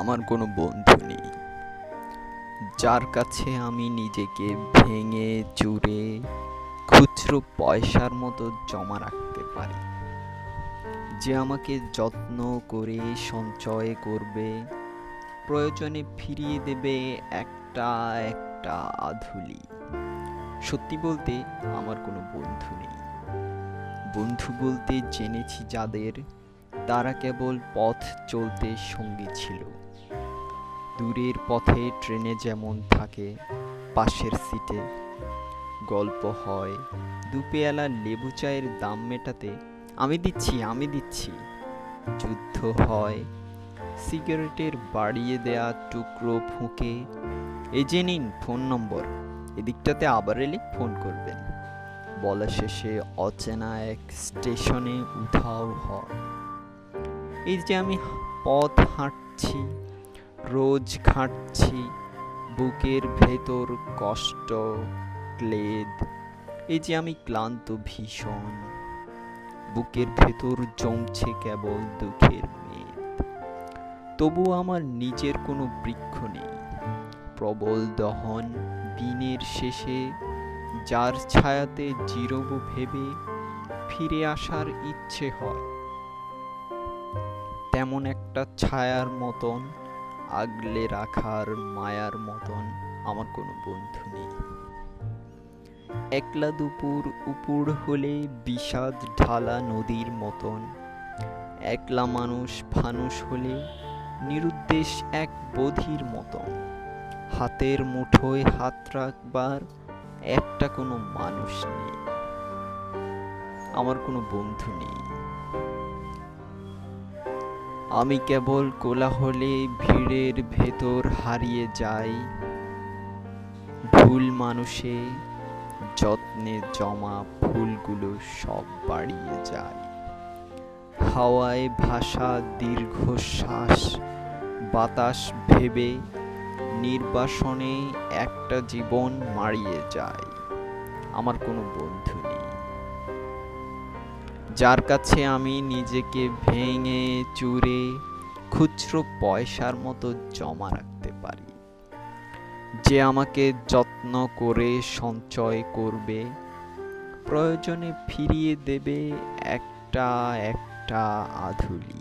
আমার কোনো বন্ধু নেই, যার কাছে আমি নিজেকে ভেঙে চুরে খুচরো পয়সার মতো জমা রাখতে পারি। যে আমাকে যত্ন করে সঞ্চয় করবে, প্রয়োজনে ফিরিয়ে দেবে একটা একটা আধুলি। সত্যি বলতে আমার কোনো বন্ধু নেই। বন্ধু বলতে জেনেছি যাদের, তারা কেবল পথ চলতে সঙ্গী ছিল। দূরের পথে ট্রেনে যেমন থাকে পাশের সিটে, গল্প হয়, দুপেয়ালা লেবু চায়ের দাম মেটাতে আমি দিচ্ছি। যুদ্ধ হয়, সিগারেটের বাড়িয়ে দেয়া টুকরো ফুঁকে, এই যে নিন ফোন নম্বর, এদিকটাতে আবার এলে ফোন করবেন। বলা শেষে অচেনা এক স্টেশনে উধাও হয়। এই যে আমি পথ হাঁটছি, রোজ ঘাঁটছি, বুকের ভেতর কষ্ট, ক্লেদ। এই যে আমি ক্লান্ত ভীষণ, বুকের ভেতর জমছে কেবল দুঃখের মেদ। তবুও আমার নিজের কোনো বৃক্ষ নেই। প্রবল দহন দিনের শেষে, যার ছায়াতে জিরব ভেবে ফিরে আসার ইচ্ছে হয়, তেমন একটা ছায়ার মতন, আগলে রাখার মায়ার মতন আমার কোনো বন্ধু নেই। একলা দুপুর উপুর হলে বিষাদ ঢালা নদীর মতন, একলা মানুষ ফানুষ হলে নিরুদ্দেশ এক বধির মতন। হাতের মুঠোয় হাত রাখবার একটা কোনো মানুষ নেই, আমার কোনো বন্ধু নেই। আমি কেবল কোলাহলে ভিড়ের ভেতর হারিয়ে যাই, ভুল মানুষে যত্নে জমা ফুলগুলো সব বাড়িয়ে যায়। হাওয়ায় ভাসা দীর্ঘশ্বাস, বাতাস ভেবে নির্বাসনে একটা জীবন মারিয়ে যায়। আমার কোনো বন্ধু নেই, যার কাছে আমি নিজেকে ভেঙে চুরে খুচরো পয়সার মতো জমা রাখতে পারি। যে আমাকে যত্ন করে সঞ্চয় করবে, প্রয়োজনে ফিরিয়ে দেবে একটা একটা আধুলি।